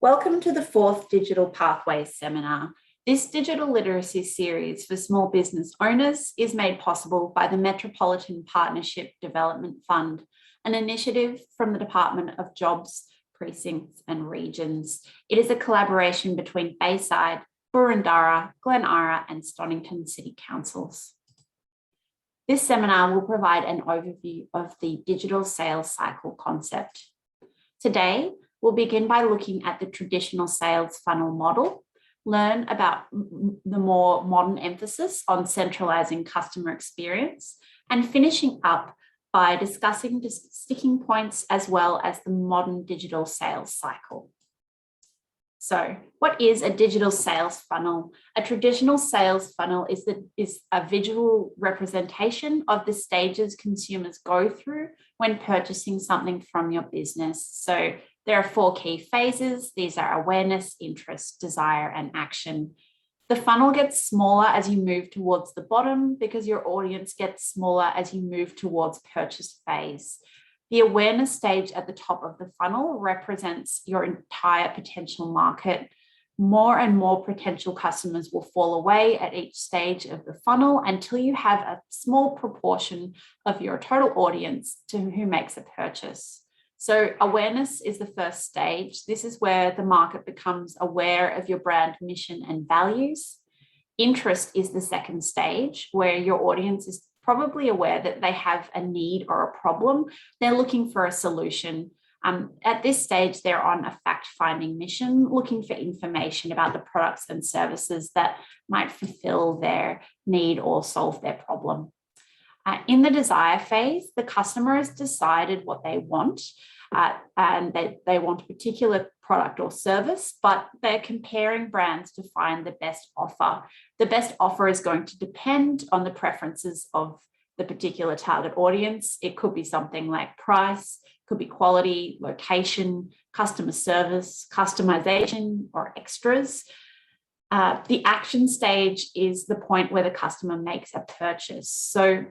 Welcome to the fourth Digital Pathways seminar. This digital literacy series for small business owners is made possible by the Metropolitan Partnership Development Fund, an initiative from the Department of Jobs, Precincts and Regions. It is a collaboration between Bayside, Boroondara, Glen Eira and Stonington City Councils. This seminar will provide an overview of the digital sales cycle concept. Today, we'll begin by looking at the traditional sales funnel model, learn about the more modern emphasis on centralising customer experience, and finishing up by discussing sticking points as well as the modern digital sales cycle. So, what is a digital sales funnel? A traditional sales funnel is a visual representation of the stages consumers go through when purchasing something from your business. So, there are 4 key phases. These are awareness, interest, desire, and action. The funnel gets smaller as you move towards the bottom because your audience gets smaller as you move towards purchase phase. The awareness stage at the top of the funnel represents your entire potential market. More and more potential customers will fall away at each stage of the funnel until you have a small proportion of your total audience to who makes a purchase. So awareness is the first stage. This is where the market becomes aware of your brand mission and values. Interest is the second stage, where your audience is probably aware that they have a need or a problem. They're looking for a solution. At this stage, they're on a fact-finding mission, looking for information about the products and services that might fulfill their need or solve their problem. In the desire phase, the customer has decided what they want and they want a particular product or service, but they're comparing brands to find the best offer. The best offer is going to depend on the preferences of the particular target audience. It could be something like price, could be quality, location, customer service, customization, or extras. The action stage is the point where the customer makes a purchase. So,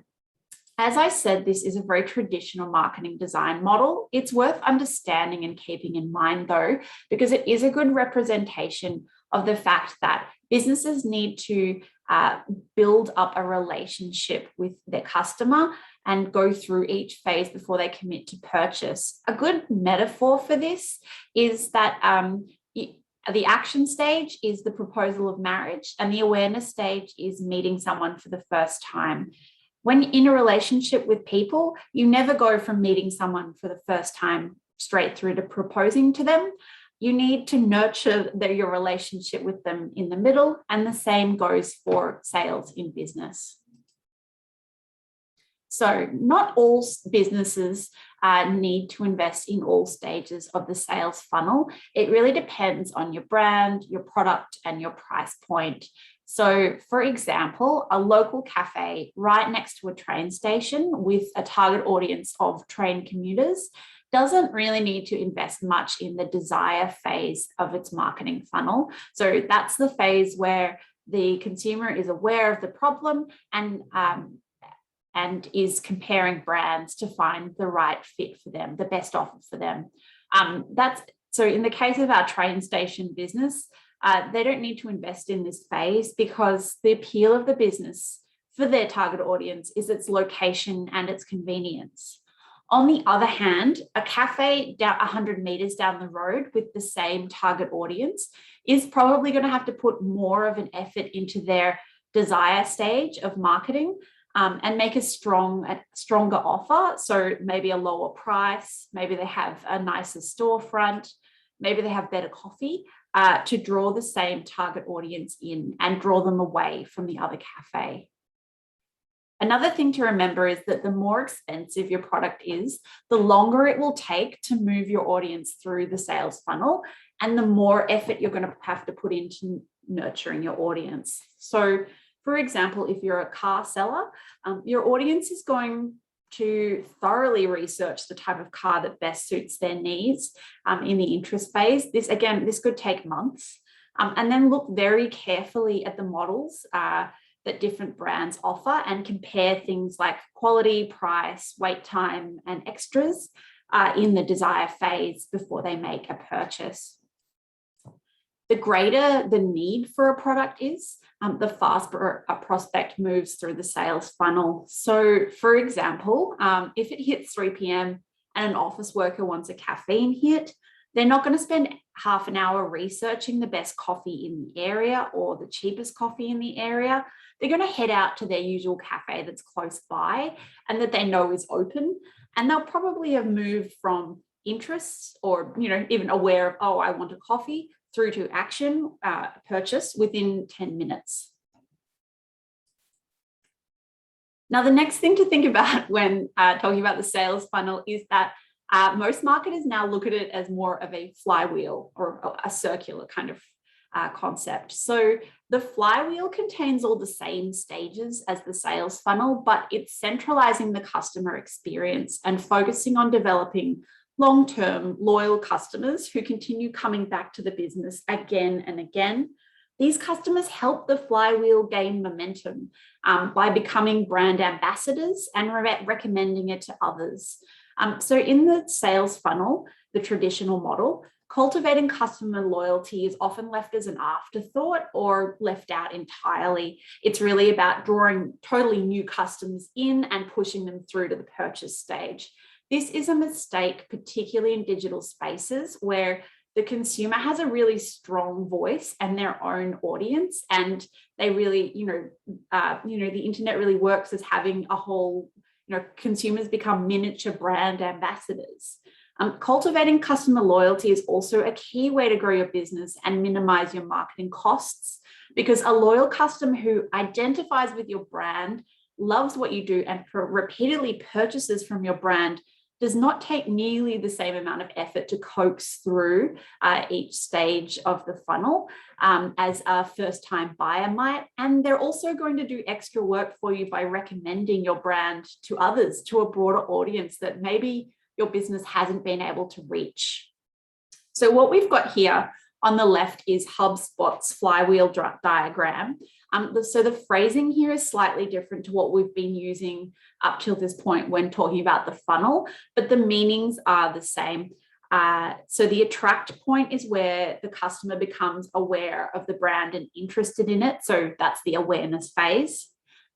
as I said, this is a very traditional marketing design model. It's worth understanding and keeping in mind, though, because it is a good representation of the fact that businesses need to build up a relationship with their customer and go through each phase before they commit to purchase. A good metaphor for this is that the action stage is the proposal of marriage, and the awareness stage is meeting someone for the first time. When in a relationship with people, you never go from meeting someone for the first time straight through to proposing to them. You need to nurture your relationship with them in the middle, and the same goes for sales in business. So not all businesses need to invest in all stages of the sales funnel. It really depends on your brand, your product, and your price point. So, for example, a local cafe right next to a train station with a target audience of train commuters doesn't really need to invest much in the desire phase of its marketing funnel. So that's the phase where the consumer is aware of the problem and is comparing brands to find the right fit for them, the best offer for them. So in the case of our train station business, they don't need to invest in this phase because the appeal of the business for their target audience is its location and its convenience. On the other hand, a cafe 100 meters down the road with the same target audience is probably going to have to put more of an effort into their desire stage of marketing and make a stronger offer. So maybe a lower price, maybe they have a nicer storefront, maybe they have better coffee to draw the same target audience in and draw them away from the other cafe. Another thing to remember is that the more expensive your product is, the longer it will take to move your audience through the sales funnel, and the more effort you're going to have to put into nurturing your audience. So, for example, if you're a car seller, your audience is going to thoroughly research the type of car that best suits their needs in the interest phase. This could take months, and then look very carefully at the models that different brands offer and compare things like quality, price, wait time, and extras in the desire phase before they make a purchase. The greater the need for a product is, the faster a prospect moves through the sales funnel. So, for example, if it hits 3 p.m. and an office worker wants a caffeine hit, they're not going to spend half an hour researching the best coffee in the area or the cheapest coffee in the area. They're going to head out to their usual cafe that's close by and that they know is open. And they'll probably have moved from interest or, even aware of, oh, I want a coffee, through to action, purchase within 10 minutes. Now, the next thing to think about when talking about the sales funnel is that most marketers now look at it as more of a flywheel or a circular kind of concept. So the flywheel contains all the same stages as the sales funnel, but it's centralizing the customer experience and focusing on developing long-term loyal customers who continue coming back to the business again and again. These customers help the flywheel gain momentum by becoming brand ambassadors and recommending it to others. So in the sales funnel, the traditional model, cultivating customer loyalty is often left as an afterthought or left out entirely. It's really about drawing totally new customers in and pushing them through to the purchase stage. This is a mistake, particularly in digital spaces where the consumer has a really strong voice and their own audience, and they really, the internet really works as having a whole, consumers become miniature brand ambassadors. Cultivating customer loyalty is also a key way to grow your business and minimize your marketing costs, because a loyal customer who identifies with your brand, loves what you do, and repeatedly purchases from your brand does not take nearly the same amount of effort to coax through each stage of the funnel as a first-time buyer might. And they're also going to do extra work for you by recommending your brand to others, to a broader audience that maybe your business hasn't been able to reach. So what we've got here on the left is HubSpot's flywheel diagram. So the phrasing here is slightly different to what we've been using up till this point when talking about the funnel, but the meanings are the same. So the attract point is where the customer becomes aware of the brand and interested in it. So that's the awareness phase.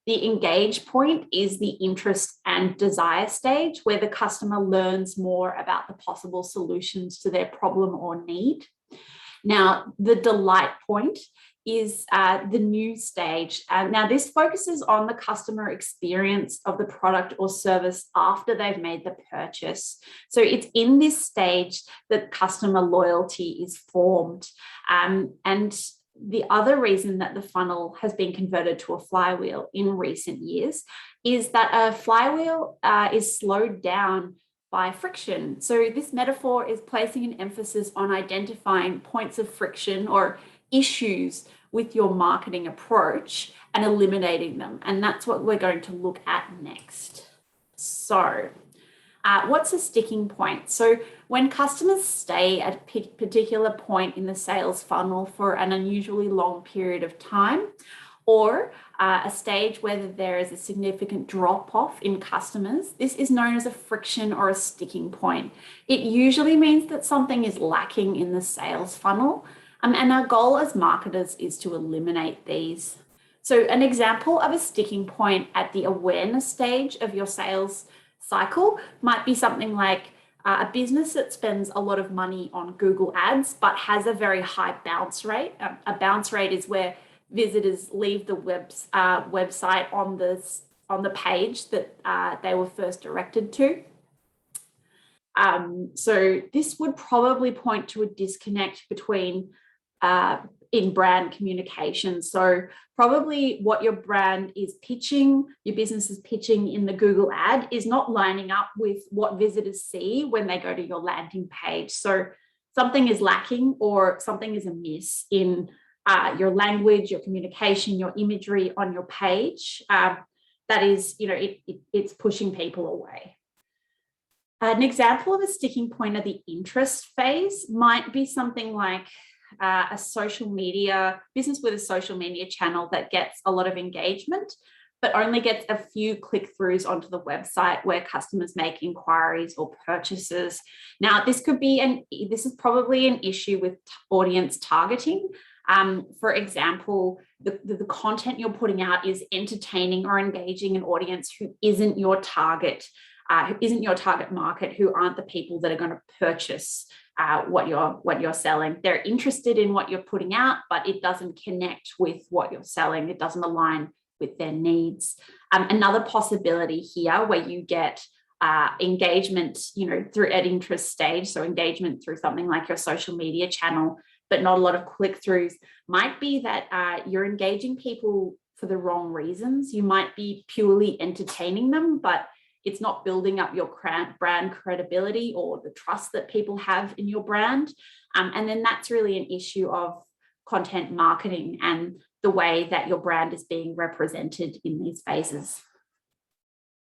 The engage point is the interest and desire stage, where the customer learns more about the possible solutions to their problem or need. Now, the delight point is the new stage. Now, this focuses on the customer experience of the product or service after they've made the purchase. So it's in this stage that customer loyalty is formed. And the other reason that the funnel has been converted to a flywheel in recent years is that a flywheel is slowed down by friction. So this metaphor is placing an emphasis on identifying points of friction or issues with your marketing approach and eliminating them. And that's what we're going to look at next. So what's a sticking point? So when customers stay at a particular point in the sales funnel for an unusually long period of time, or a stage where there is a significant drop-off in customers, this is known as a friction or a sticking point. It usually means that something is lacking in the sales funnel, and our goal as marketers is to eliminate these. So an example of a sticking point at the awareness stage of your sales cycle might be something like a business that spends a lot of money on Google Ads but has a very high bounce rate. A bounce rate is where visitors leave the website on the page that they were first directed to. So this would probably point to a disconnect between in brand communication. So probably what your brand is pitching, your business is pitching in the Google ad is not lining up with what visitors see when they go to your landing page. So something is lacking or something is amiss in your language, your communication, your imagery on your page. That is, it's pushing people away. An example of a sticking point at the interest phase might be something like a social media business with a social media channel that gets a lot of engagement, but only gets a few click-throughs onto the website where customers make inquiries or purchases. Now, this is probably an issue with audience targeting. For example, the content you're putting out is entertaining or engaging an audience who isn't your target market, who aren't the people that are going to purchase what you're selling. They're interested in what you're putting out, but it doesn't connect with what you're selling. It doesn't align with their needs. Another possibility here where you get engagement, through at interest stage, so engagement through something like your social media channel, but not a lot of click-throughs, might be that you're engaging people for the wrong reasons. You might be purely entertaining them, but it's not building up your brand credibility or the trust that people have in your brand. And then that's really an issue of content marketing and the way that your brand is being represented in these phases.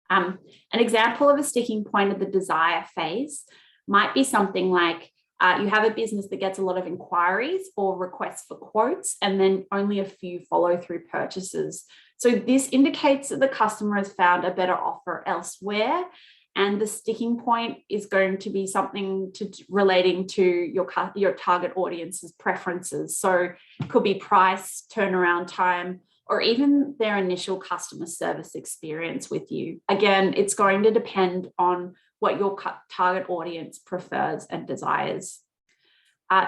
An example of a sticking point of the desire phase might be something like you have a business that gets a lot of inquiries or requests for quotes, and then only a few follow through purchases. So this indicates that the customer has found a better offer elsewhere, and the sticking point is going to be something relating to your target audience's preferences. So it could be price, turnaround time, or even their initial customer service experience with you. Again, it's going to depend on what your target audience prefers and desires.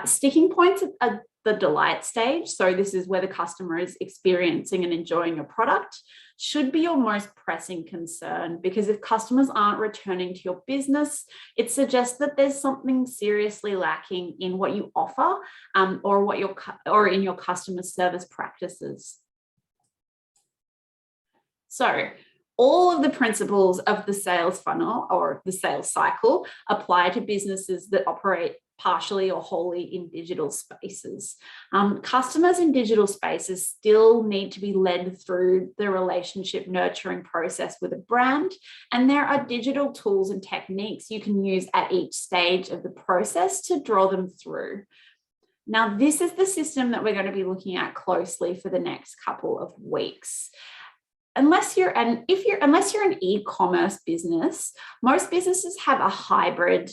Sticking points at the delight stage, so this is where the customer is experiencing and enjoying your product, should be your most pressing concern, because if customers aren't returning to your business, it suggests that there's something seriously lacking in what you offer, or in your customer service practices. So all of the principles of the sales funnel or the sales cycle apply to businesses that operate partially or wholly in digital spaces. Customers in digital spaces still need to be led through the relationship nurturing process with a brand, and there are digital tools and techniques you can use at each stage of the process to draw them through. Now, this is the system that we're going to be looking at closely for the next couple of weeks. Unless you're an e-commerce business, most businesses have a hybrid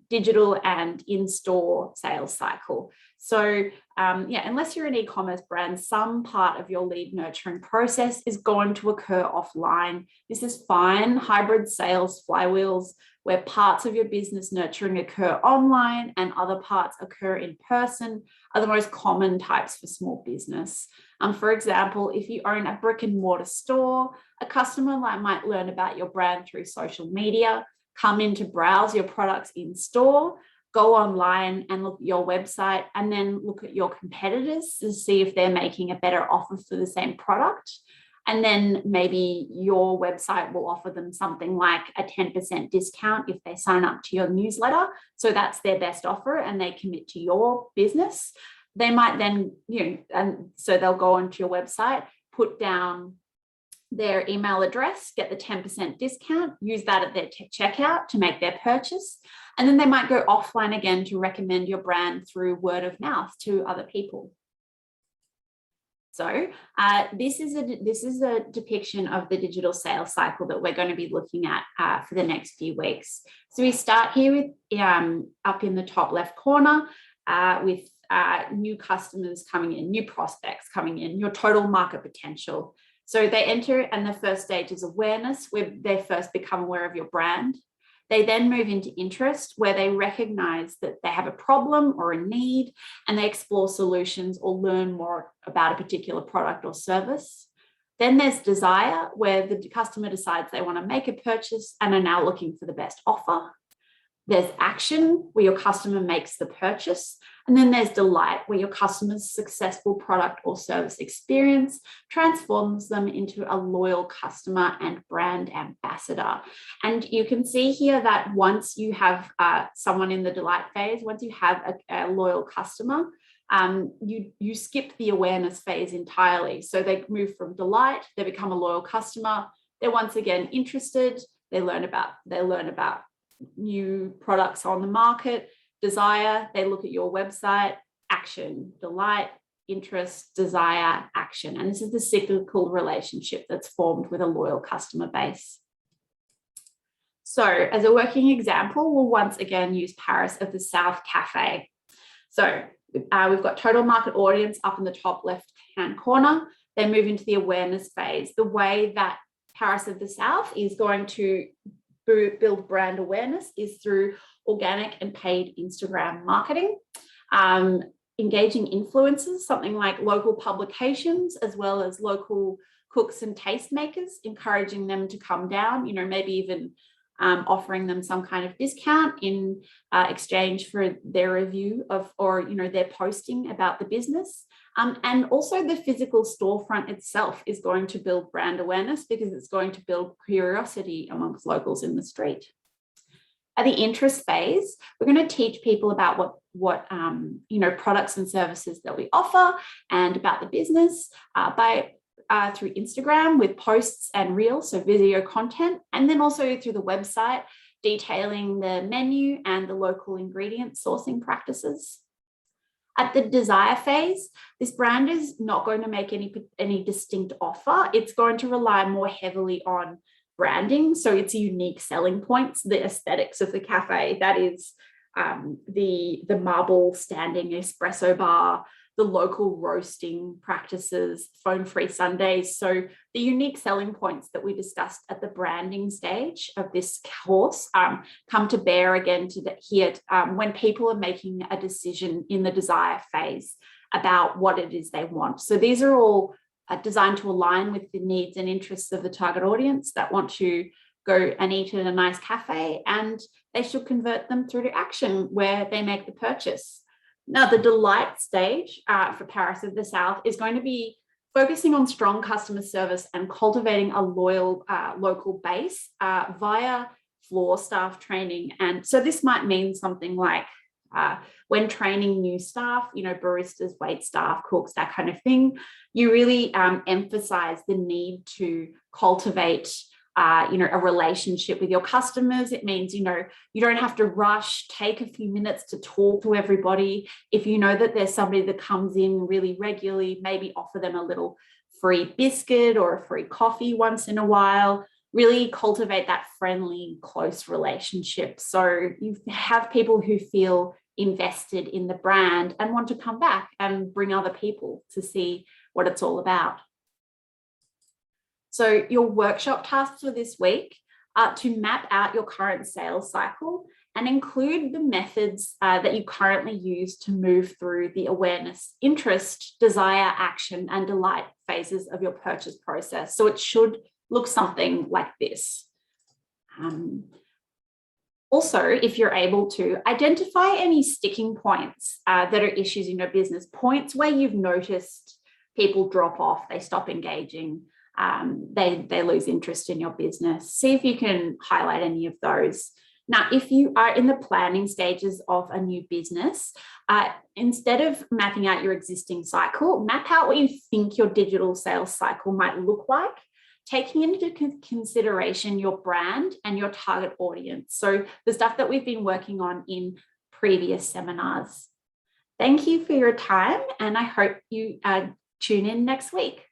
digital and in-store sales cycle. So unless you're an e-commerce brand, some part of your lead nurturing process is going to occur offline. This is fine. Hybrid sales flywheels, where parts of your business nurturing occur online and other parts occur in person, are the most common types for small business. For example, if you own a brick and mortar store, a customer might learn about your brand through social media, come in to browse your products in store, go online and look at your website, and then look at your competitors to see if they're making a better offer for the same product. And then maybe your website will offer them something like a 10% discount if they sign up to your newsletter. So that's their best offer and they commit to your business. They might then, and so they'll go onto your website, put down their email address, get the 10% discount, use that at their checkout to make their purchase. And then they might go offline again to recommend your brand through word of mouth to other people. So this is a depiction of the digital sales cycle that we're going to be looking at for the next few weeks. So we start here with up in the top left corner with new customers coming in, new prospects coming in, your total market potential. So they enter, and the first stage is awareness, where they first become aware of your brand. They then move into interest, where they recognize that they have a problem or a need, and they explore solutions or learn more about a particular product or service. Then there's desire, where the customer decides they want to make a purchase and are now looking for the best offer. There's action, where your customer makes the purchase. And then there's delight, where your customer's successful product or service experience transforms them into a loyal customer and brand ambassador. And you can see here that once you have someone in the delight phase, once you have a loyal customer, you skip the awareness phase entirely. So they move from delight, they become a loyal customer, they're once again interested, they learn about new products on the market. Desire, they look at your website. Action, delight, interest, desire, action. And this is the cyclical relationship that's formed with a loyal customer base. So as a working example, we'll once again use Paris of the South Cafe. So we've got total market audience up in the top left-hand corner, then move into the awareness phase. The way that Paris of the South is going to build brand awareness is through organic and paid Instagram marketing, engaging influencers, something like local publications, as well as local cooks and tastemakers, encouraging them to come down, maybe even offering them some kind of discount in exchange for their review of, or their posting about the business. And also the physical storefront itself is going to build brand awareness because it's going to build curiosity amongst locals in the street. At the interest phase, we're going to teach people about what products and services that we offer and about the business through Instagram with posts and reels, so video content, and then also through the website, detailing the menu and the local ingredient sourcing practices. At the desire phase, this brand is not going to make any distinct offer. It's going to rely more heavily on branding. So its unique selling points, the aesthetics of the cafe, that is the marble standing espresso bar, the local roasting practices, phone-free Sundays. So the unique selling points that we discussed at the branding stage of this course come to bear again here when people are making a decision in the desire phase about what it is they want. So these are all designed to align with the needs and interests of the target audience that want to go and eat at a nice cafe, and they should convert them through to action where they make the purchase. Now, the delight stage for Paris of the South is going to be focusing on strong customer service and cultivating a loyal local base via floor staff training. And so this might mean something like when training new staff, baristas, wait staff, cooks, that kind of thing, you really emphasize the need to cultivate a relationship with your customers. It means, you don't have to rush, take a few minutes to talk to everybody. If you know that there's somebody that comes in really regularly, maybe offer them a little free biscuit or a free coffee once in a while. Really cultivate that friendly, close relationship. So you have people who feel invested in the brand and want to come back and bring other people to see what it's all about. So your workshop tasks for this week are to map out your current sales cycle and include the methods that you currently use to move through the awareness, interest, desire, action, and delight phases of your purchase process. So it should look something like this. Also, if you're able to identify any sticking points that are issues in your business, points where you've noticed people drop off, they stop engaging, they lose interest in your business. See if you can highlight any of those. Now, if you are in the planning stages of a new business, instead of mapping out your existing cycle, map out what you think your digital sales cycle might look like, taking into consideration your brand and your target audience. So the stuff that we've been working on in previous seminars. Thank you for your time, and I hope you tune in next week.